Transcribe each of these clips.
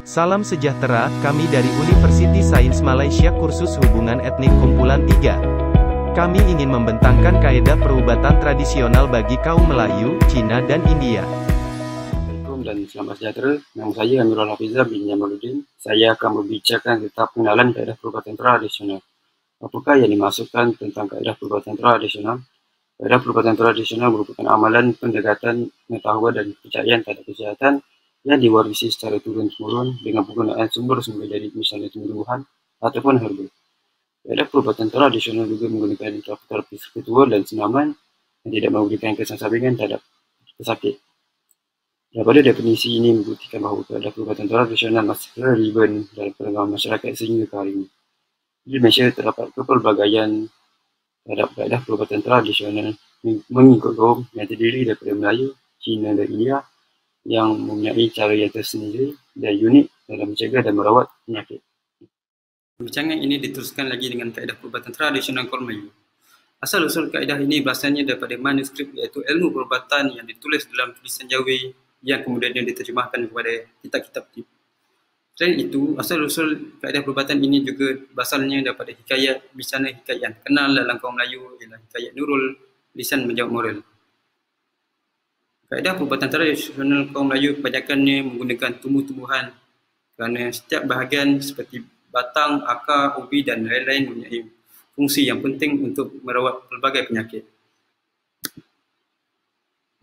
Salam sejahtera, kami dari University Sains Malaysia kursus Hubungan Etnik Kumpulan 3. Kami ingin membentangkan kaedah perubatan tradisional bagi kaum Melayu, Cina dan India. Assalamualaikum dan selamat sejahtera. Nama saya Amirul Hafizah bin Jamaluddin. Saya akan berbincangkan tentang pengenalan kaedah perubatan tradisional. Apakah yang dimaksudkan tentang kaedah perubatan tradisional? Kaedah perubatan tradisional merupakan amalan pendekatan pengetahuan dan kepercayaan terhadap kesehatan yang diwarisi secara turun-temurun dengan penggunaan sumber-sumber dari misalnya tumbuhan ataupun herba. Kaedah perubatan tradisional juga menggunakan terapi spiritual dan senaman yang tidak memberikan kesan sampingan terhadap pesakit. Daripada definisi ini membuktikan bahawa kaedah perubatan tradisional masih relevan dalam pengalaman masyarakat sehingga ke hari ini. Di Malaysia terdapat kepelbagaian terhadap kaedah perubatan tradisional mengikut kaum yang terdiri daripada Melayu, Cina dan India yang mempunyai cara yang tersendiri dan unik dalam mencegah dan merawat penyakit. Perbincangan ini diteruskan lagi dengan kaedah perubatan tradisional kaum Melayu. Asal-usul kaedah ini berasanya daripada manuskrip iaitu ilmu perubatan yang ditulis dalam tulisan Jawi yang kemudian diterjemahkan kepada kitab-kitab tip. Selain itu, asal-usul kaedah perubatan ini juga berasalnya daripada hikayat bisana hikayat yang terkenal dalam kaum Melayu ialah hikayat Nurul Lisan Menjawab Moral. Kaedah perubatan tradisional kaum Melayu kebanyakannya menggunakan tumbuh-tumbuhan kerana setiap bahagian seperti batang, akar, ubi dan lain-lain mempunyai fungsi yang penting untuk merawat pelbagai penyakit.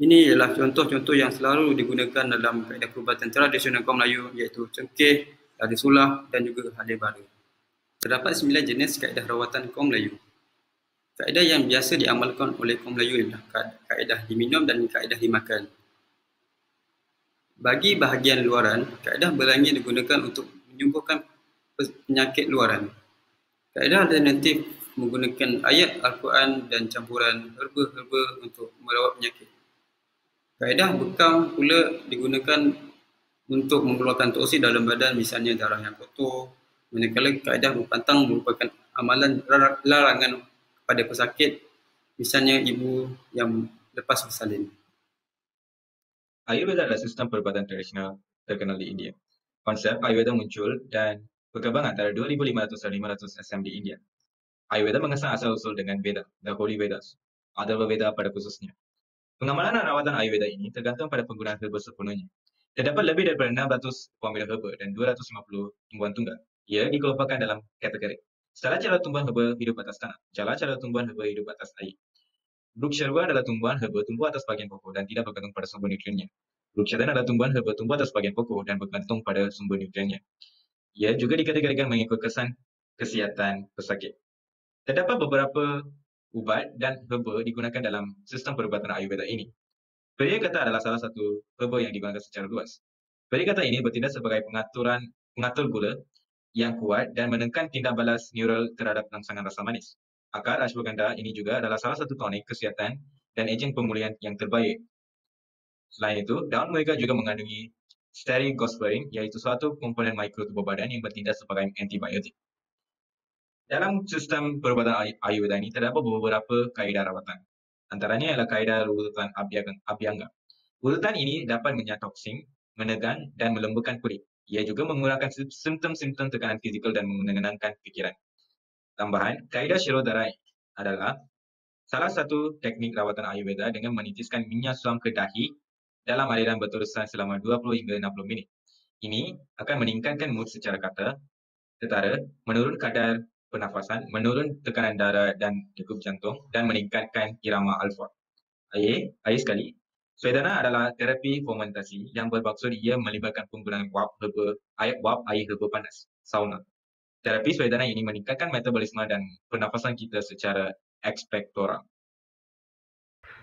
Ini ialah contoh-contoh yang selalu digunakan dalam kaedah perubatan tradisional kaum Melayu iaitu cengkeh, lada sulah dan juga halia bara. Terdapat 9 jenis kaedah rawatan kaum Melayu. Kaedah yang biasa diamalkan oleh kaum Melayu ialah kaedah diminum dan kaedah dimakan. Bagi bahagian luaran, kaedah berangin digunakan untuk menyembuhkan penyakit luaran. Kaedah alternatif menggunakan ayat Al-Quran dan campuran herba-herba untuk merawat penyakit. Kaedah bekam pula digunakan untuk mengeluarkan toksik dalam badan, misalnya darah yang kotor. Manakala kaedah berpantang merupakan amalan larangan pada pesakit, misalnya ibu yang lepas bersalin. Ayurveda adalah sistem perubatan tradisional terkenal di India. Konsep Ayurveda muncul dan berkembang antara 2500 dan 500 SM di India. Ayurveda mengesang asal-usul dengan Veda, the Holy Vedas, Atharva Veda pada khususnya. Pengamalan dan rawatan Ayurveda ini tergantung pada penggunaan herba sepenuhnya. Terdapat lebih daripada 600 formula herba dan 250 tumbuhan tunggal. Ia dikelompokkan dalam kategori. Salah cara tumbuhan herba hidup atas tanah. Cara tumbuhan herba hidup atas air. Bruksherba adalah tumbuhan herba tumbuh atas bahagian pokok dan tidak bergantung pada sumber nutriennya. Brukshadan adalah tumbuhan herba tumbuh atas bahagian pokok dan bergantung pada sumber nutriennya. Ia juga dikategorikan mengikut kesan kesihatan pesakit. Terdapat beberapa ubat dan herba digunakan dalam sistem perubatan Ayurveda ini. Peri kata adalah salah satu herba yang digunakan secara luas. Peri kata ini bertindak sebagai pengatur gula yang kuat dan menekan tindak balas neural terhadap rangsangan rasa manis. Akar ashwagandha ini juga adalah salah satu tonik kesihatan dan ejen pemulihan yang terbaik. Selain itu, daun merica juga mengandungi sterigosperin, iaitu suatu komponen mikro tubuh badan yang bertindak sebagai antibiotik. Dalam sistem perubatan Ayurveda ini terdapat beberapa kaedah rawatan. Antaranya ialah kaedah urutan Abhyanga. Urutan ini dapat menyatoksing, menegan dan melembutkan kulit. Ia juga mengurangkan simptom-simptom tekanan fizikal dan menenangkan fikiran. Tambahan, kaedah Shirodhara adalah salah satu teknik rawatan Ayurveda dengan menitiskan minyak suam ke dahi dalam aliran berterusan selama 20 hingga 60 minit. Ini akan meningkatkan mood secara kata, setara, menurun kadar pernafasan, menurun tekanan darah dan degup jantung dan meningkatkan irama alfa. Air sekali. Swedana adalah terapi fermentasi yang bermaksud ia melibatkan penggunaan air herba panas, sauna. Terapi swedana ini meningkatkan metabolisme dan pernafasan kita secara ekspektoral.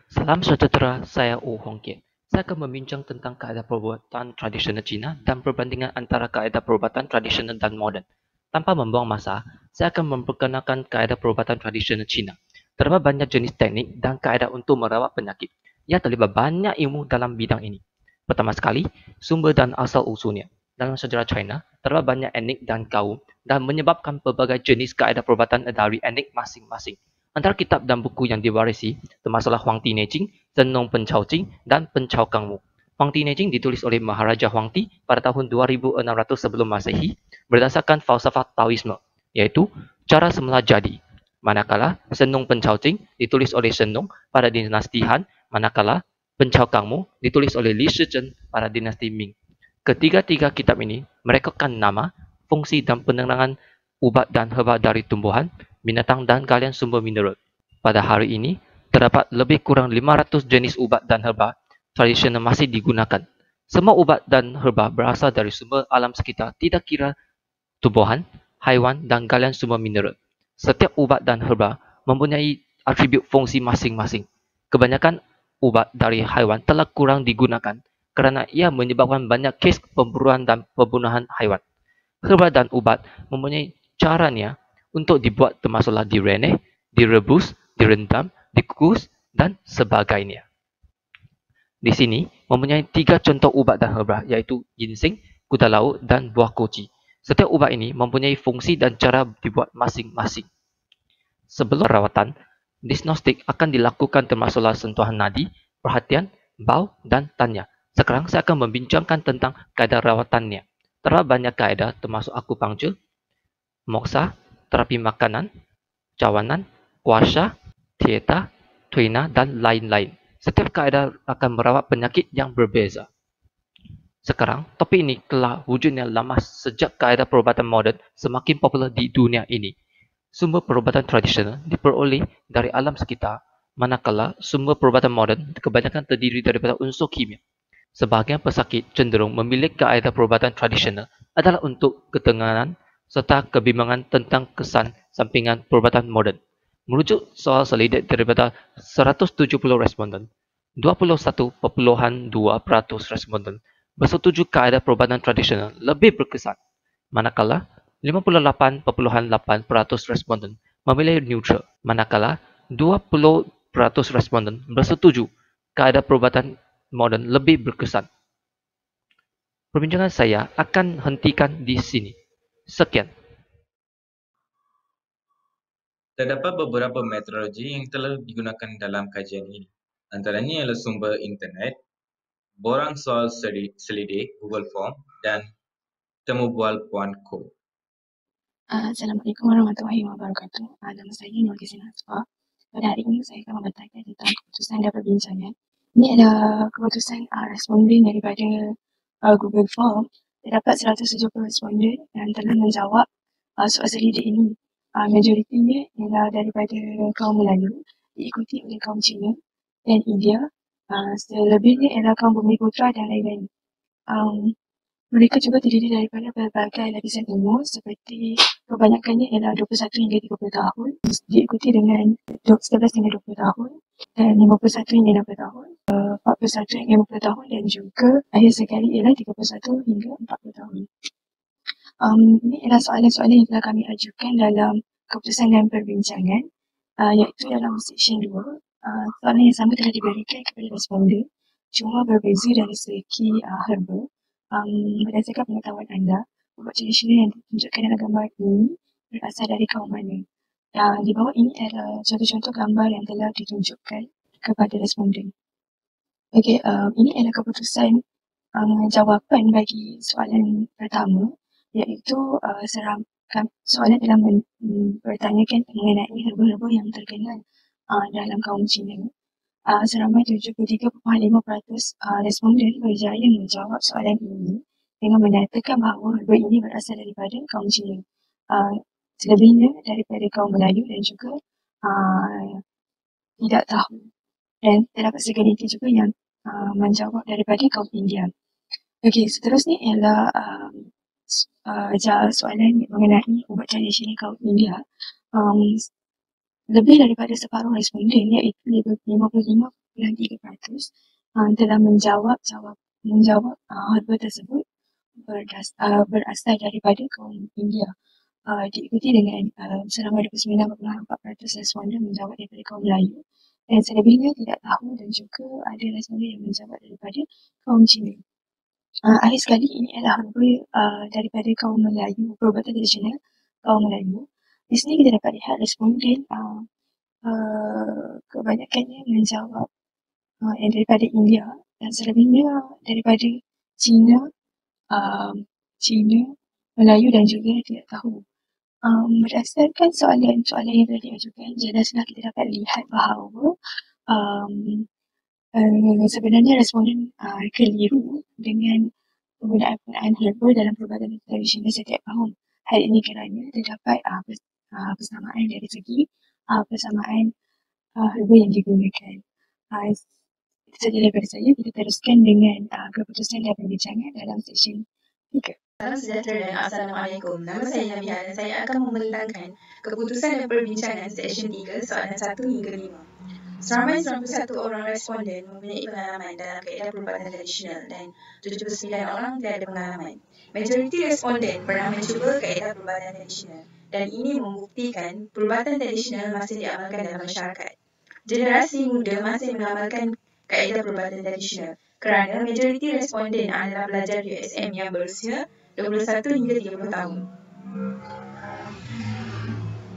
Salam sejahtera, saya U Hong Kiat. Saya akan membincang tentang kaedah perubatan tradisional Cina dan perbandingan antara kaedah perubatan tradisional dan moden. Tanpa membuang masa, saya akan memperkenalkan kaedah perubatan tradisional Cina. Terdapat banyak jenis teknik dan kaedah untuk merawat penyakit. Ia terlibat banyak ilmu dalam bidang ini. Pertama sekali, sumber dan asal-usulnya. Dalam sejarah China, terdapat banyak etnik dan kaum dan menyebabkan pelbagai jenis kaedah perubatan dari etnik masing-masing. Antara kitab dan buku yang diwarisi, termasuklah Huang Ti Neijing, Zhenong Penchao Jing dan Penchao Gang Wu. Huangti Nejing ditulis oleh Maharaja Huangti pada tahun 2600 sebelum Masehi berdasarkan falsafah Taoisme, yaitu cara semula jadi. Manakala Senung Pencao Jing ditulis oleh Senung pada dinasti Han, manakala Pencao Kangmu ditulis oleh Li Shizhen pada dinasti Ming. Ketiga-tiga kitab ini merekodkan nama, fungsi dan penerangan ubat dan herba dari tumbuhan, binatang dan galian sumber mineral. Pada hari ini, terdapat lebih kurang 500 jenis ubat dan herba tradisional masih digunakan. Semua ubat dan herba berasal dari sumber alam sekitar, tidak kira tumbuhan, haiwan dan galian sumber mineral. Setiap ubat dan herba mempunyai atribut fungsi masing-masing. Kebanyakan ubat dari haiwan telah kurang digunakan kerana ia menyebabkan banyak kes pemburuan dan pembunuhan haiwan. Herba dan ubat mempunyai caranya untuk dibuat termasuklah direneh, direbus, direndam, dikukus, dan sebagainya. Di sini mempunyai 3 contoh ubat dan herba, iaitu ginseng, kuda laut, dan buah koci. Setiap ubat ini mempunyai fungsi dan cara dibuat masing-masing. Sebelum rawatan, diagnostik akan dilakukan termasuklah sentuhan nadi, perhatian, bau, dan tanya. Sekarang saya akan membincangkan tentang kaedah rawatannya. Terdapat banyak kaedah termasuk akupunktur, moksa, terapi makanan, cawanan, kuasa, theta, tuina, dan lain-lain. Setiap kaedah akan merawat penyakit yang berbeza. Sekarang, topik ini telah wujudnya lama sejak kaedah perubatan moden semakin popular di dunia ini. Sumber perubatan tradisional diperoleh dari alam sekitar, manakala sumber perubatan moden kebanyakan terdiri daripada unsur kimia. Sebahagian pesakit cenderung memilih kaedah perubatan tradisional adalah untuk ketenangan serta kebimbangan tentang kesan sampingan perubatan moden. Merujuk soal selidik daripada 170 responden, 21.2% responden bersetuju kaedah perubatan tradisional lebih berkesan, manakala 58.8% responden memilih neutral, manakala 20% responden bersetuju kaedah perubatan moden lebih berkesan. Perbincangan saya akan hentikan di sini. Sekian. Terdapat beberapa metodologi yang telah digunakan dalam kajian ini. Antaranya ialah sumber internet, borang soal selidik Google Form, dan temubual.co. Assalamualaikum warahmatullahi wabarakatuh. Nama saya Nur Ghazina Asfar. Pada hari ini saya akan membentangkan tentang keputusan dan perbincangan. Ini adalah keputusan responden daripada Google Form. Terdapat 170 responden yang telah menjawab soal selidik ini. Majoritinya ialah daripada kaum Melayu, diikuti oleh kaum Cina dan India. Selebihnya ialah kaum Bumi Putra dan lain-lain. Mereka juga terdiri daripada berbagai lapisan umur seperti kebanyakannya ialah 21 hingga 30 tahun, diikuti dengan 11 hingga 20 tahun dan 51 hingga 60 tahun, 41 hingga 50 tahun dan juga akhir sekali ialah 31 hingga 40 tahun. Ini ialah soalan-soalan yang telah kami ajukan dalam keputusan dan perbincangan, iaitu dalam seksyen 2. Soalan yang sama telah diberikan kepada responden, cuma berbeza dari segi herba. Berdasarkan pengetahuan anda, ubat tradisional yang ditunjukkan dalam gambar ini berasal dari kaum mana? Di bawah ini adalah contoh-contoh gambar yang telah ditunjukkan kepada responden. Okey, ini adalah keputusan jawapan bagi soalan pertama, iaitu soalan telah bertanyakan mengenai herba-herba yang terkenal dalam kaum Cina. Seramai 73.5% responden berjaya menjawab soalan ini dengan menyatakan bahawa herba ini berasal daripada kaum Cina. Selebihnya daripada kaum Melayu dan juga tidak tahu. Dan terdapat segelintir juga yang menjawab daripada kaum India. Okey, seterusnya ialah soalan mengenai ubat tradisional kaum India. Lebih daripada separuh responden, iaitu 55.3% telah menjawab herba tersebut berasal daripada kaum India. Diikuti dengan seramai 29.4% responden menjawab daripada kaum Melayu dan selebihnya tidak tahu dan juga ada responden yang menjawab daripada kaum Cina. Akhir sekali ini adalah herba daripada kaum Melayu, perubatan tradisional kaum Melayu. Di sini kita dapat lihat responden kebanyakannya menjawab yang daripada India dan selebihnya daripada Cina, Cina, Melayu dan juga tidak tahu. Berdasarkan soalan-soalan yang telah diajukan, jelaslah kita dapat lihat bahawa sebenarnya responden keliru dengan penggunaan herba dalam perubatan tradisional setiap tahun. Hal ini kerana terdapat persamaan dari segi persamaan herba yang digunakan. Itu sahaja daripada saya. Kita teruskan dengan keputusan dan perbincangan dalam seksyen 3. Salam sejahtera dan Assalamualaikum. Nama saya Nabiha dan saya akan membentangkan keputusan dan perbincangan seksyen 3 soalan 1 hingga 5. Seramai 91 orang responden mempunyai pengalaman dalam kaedah perubatan tradisional dan 79 orang tiada pengalaman. Majoriti responden pernah mencuba kaedah perubatan tradisional dan ini membuktikan perubatan tradisional masih diamalkan dalam masyarakat. Generasi muda masih mengamalkan kaedah perubatan tradisional kerana majoriti responden adalah pelajar USM yang berusia 21 hingga 30 tahun.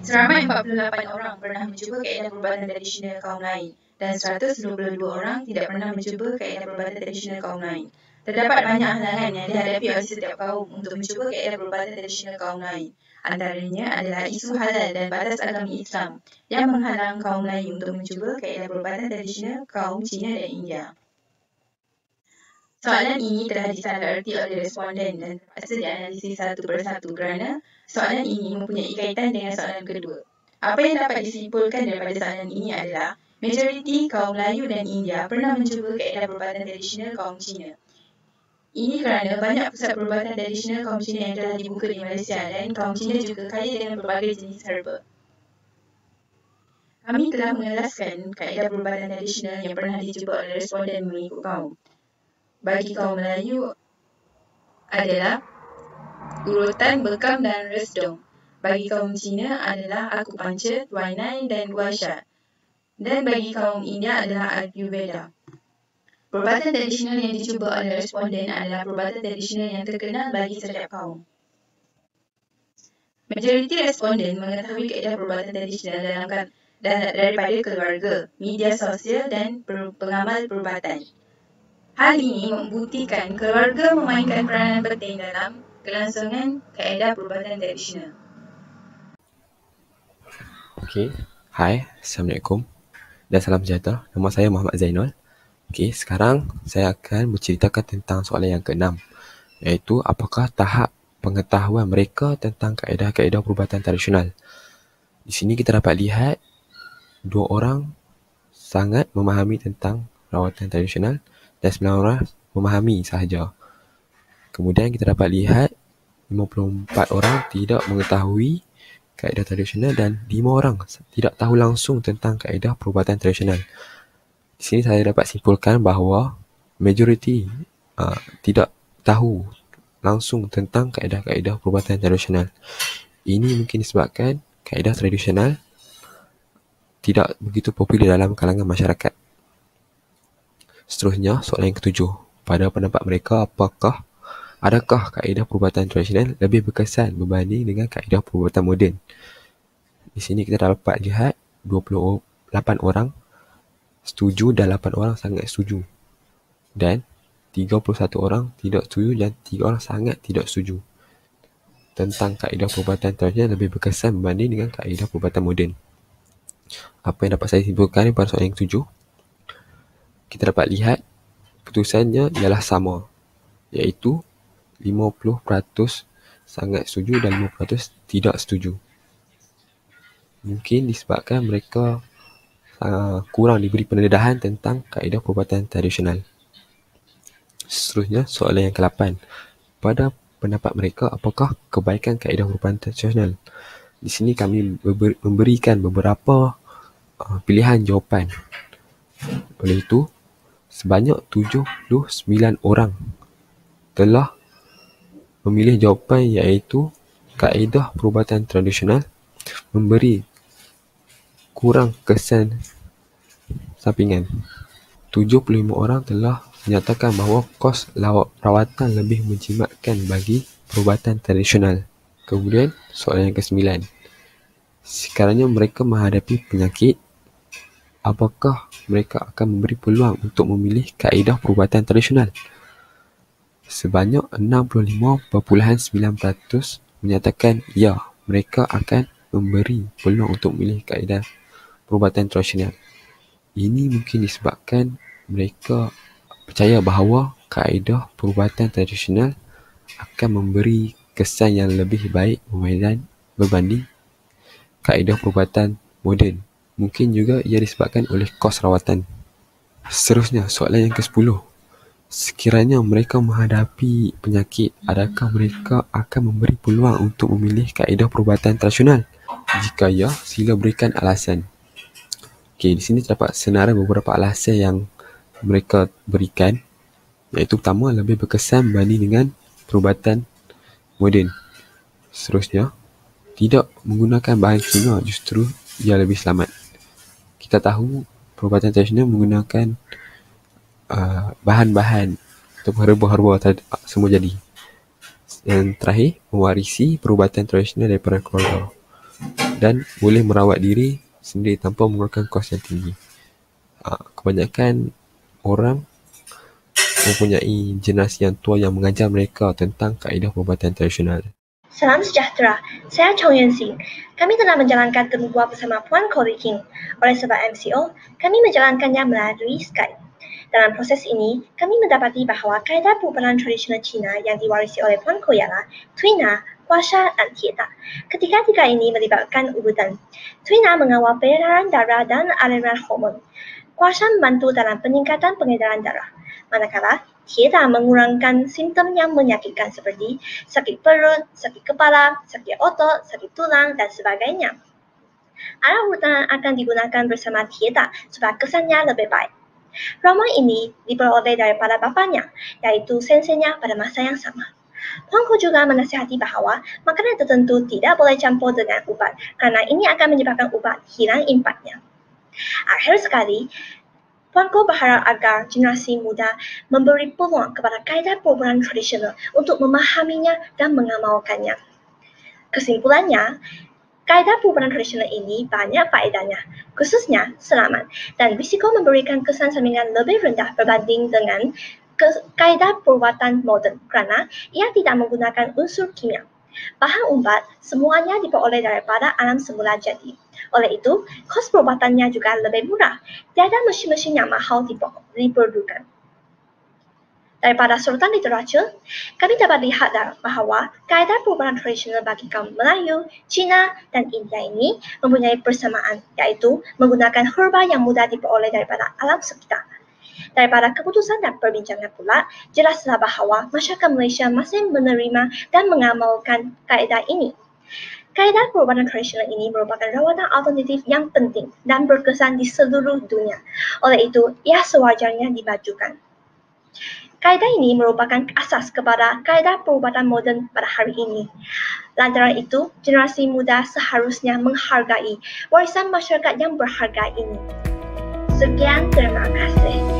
Seramai 48 orang pernah mencuba kaedah perubatan tradisional kaum lain dan 122 orang tidak pernah mencuba kaedah perubatan tradisional kaum lain. Terdapat banyak halangan yang dihadapi oleh setiap kaum untuk mencuba kaedah perubatan tradisional kaum lain. Antaranya adalah isu halal dan batas agama Islam yang menghalang kaum Melayu untuk mencuba kaedah perubatan tradisional kaum Cina dan India. Soalan ini telah disalaherti oleh responden dan terpaksa dianalisis satu persatu kerana soalan ini mempunyai kaitan dengan soalan kedua. Apa yang dapat disimpulkan daripada soalan ini adalah majoriti kaum Melayu dan India pernah mencuba kaedah perubatan tradisional kaum Cina. Ini kerana banyak pusat perubatan tradisional kaum Cina yang telah dibuka di Malaysia dan kaum Cina juga kaya dengan berbagai jenis herba. Kami telah mengelaskan kaedah perubatan tradisional yang pernah dicuba oleh responden mengikut kaum. Bagi kaum Melayu adalah urutan, bekam dan resdong. Bagi kaum Cina adalah akupuncture, Tuanai dan Guasha. Dan bagi kaum India adalah Ayurveda. Perubatan tradisional yang dicuba oleh responden adalah perubatan tradisional yang terkenal bagi setiap kaum. Majoriti responden mengetahui kaedah perubatan tradisional daripada keluarga, media sosial dan pengamal perubatan. Hal ini membuktikan keluarga memainkan peranan penting dalam kelangsungan kaedah perubatan tradisional. Okey, hai, Assalamualaikum dan salam sejahtera. Nama saya Muhammad Zainul. Okey, sekarang saya akan menceritakan tentang soalan yang ke-6, iaitu apakah tahap pengetahuan mereka tentang kaedah-kaedah perubatan tradisional. Di sini kita dapat lihat dua orang sangat memahami tentang rawatan tradisional dan 9 orang memahami sahaja. Kemudian kita dapat lihat 54 orang tidak mengetahui kaedah tradisional dan 5 orang tidak tahu langsung tentang kaedah perubatan tradisional. Di sini saya dapat simpulkan bahawa majoriti tidak tahu langsung tentang kaedah-kaedah perubatan tradisional. Ini mungkin disebabkan kaedah tradisional tidak begitu popular dalam kalangan masyarakat. Seterusnya, soalan yang ke-7. Pada pendapat mereka, adakah kaedah perubatan tradisional lebih berkesan berbanding dengan kaedah perubatan moden? Di sini kita dapat lihat 28 orang setuju dan 8 orang sangat setuju. Dan 31 orang tidak setuju dan 3 orang sangat tidak setuju tentang kaedah perubatan tradisional lebih berkesan berbanding dengan kaedah perubatan moden. Apa yang dapat saya simpulkan pada soalan yang ke-7? Kita dapat lihat keputusannya ialah sama, iaitu 50% sangat setuju dan 50% tidak setuju. Mungkin disebabkan mereka kurang diberi pendedahan tentang kaedah perubatan tradisional. Seterusnya, soalan yang ke-8. Pada pendapat mereka, apakah kebaikan kaedah perubatan tradisional? Di sini kami memberikan beberapa pilihan jawapan. Oleh itu, sebanyak 79 orang telah memilih jawapan iaitu kaedah perubatan tradisional memberi kurang kesan sampingan. 75 orang telah menyatakan bahawa kos rawatan lebih menjimatkan bagi perubatan tradisional. Kemudian, soalan yang ke-9. Sekiranya mereka menghadapi penyakit, apakah mereka akan memberi peluang untuk memilih kaedah perubatan tradisional? Sebanyak 65.9% menyatakan ya, mereka akan memberi peluang untuk memilih kaedah perubatan tradisional. Ini mungkin disebabkan mereka percaya bahawa kaedah perubatan tradisional akan memberi kesan yang lebih baik berbanding kaedah perubatan moden. Mungkin juga ia disebabkan oleh kos rawatan. Seterusnya, soalan yang ke-10. Sekiranya mereka menghadapi penyakit, adakah mereka akan memberi peluang untuk memilih kaedah perubatan tradisional? Jika ya, sila berikan alasan. Okey, di sini terdapat senarai beberapa alasan yang mereka berikan, iaitu pertama, lebih berkesan berbanding dengan perubatan moden. Seterusnya, tidak menggunakan bahan kimia justru ia lebih selamat. Kita tahu perubatan tradisional menggunakan bahan-bahan atau herba-herba semua jadi. Yang terakhir, mewarisi perubatan tradisional daripada keluarga dan boleh merawat diri sendiri tanpa mengeluarkan kos yang tinggi. Kebanyakan orang mempunyai generasi yang tua yang mengajar mereka tentang kaedah perubatan tradisional. Salam sejahtera, saya Chong Yuan Sing. Kami telah menjalankan temu bual bersama Puan Koli King. Oleh sebab MCO, kami menjalankannya melalui Skype. Dalam proses ini, kami mendapati bahawa kaedah perubatan tradisional Cina yang diwarisi oleh Puan Ko ialah Tuina, Guasha dan Tieta. Ketiga-tiga ini melibatkan urutan. Tuina mengawal peredaran darah dan aliran hormon. Guasha membantu dalam peningkatan pengedaran darah. Manakala Tieta mengurangkan simptom yang menyakitkan seperti sakit perut, sakit kepala, sakit otot, sakit tulang dan sebagainya. Arah urutan akan digunakan bersama Tieta supaya kesannya lebih baik. Ramuan ini diperoleh daripada bapanya, iaitu senseinya pada masa yang sama. Puan Ko juga menasihati bahawa makanan tertentu tidak boleh campur dengan ubat kerana ini akan menyebabkan ubat hilang impaknya. Akhir sekali, Puan Ko berharap agar generasi muda memberi peluang kepada kaedah perubatan tradisional untuk memahaminya dan mengamalkannya. Kesimpulannya, kaedah perubatan tradisional ini banyak faedahnya, khususnya selamat dan risiko memberikan kesan sampingan lebih rendah berbanding dengan kaedah perubatan moden kerana ia tidak menggunakan unsur kimia. Bahan ubat semuanya diperoleh daripada alam semula jadi. Oleh itu, kos perubatannya juga lebih murah. Tiada mesin-mesin yang mahal diperlukan. Daripada sorotan literatur, kami dapat lihat bahawa kaedah perubatan tradisional bagi kaum Melayu, Cina dan India ini mempunyai persamaan, iaitu menggunakan herba yang mudah diperoleh daripada alam sekitar. Daripada keputusan dan perbincangan pula, jelaslah bahawa masyarakat Malaysia masih menerima dan mengamalkan kaedah ini. Kaedah perubatan tradisional ini merupakan rawatan alternatif yang penting dan berkesan di seluruh dunia. Oleh itu, ia sewajarnya dimajukan. Kaedah ini merupakan asas kepada kaedah perubatan moden pada hari ini. Lantaran itu, generasi muda seharusnya menghargai warisan masyarakat yang berharga ini. Sekian, terima kasih.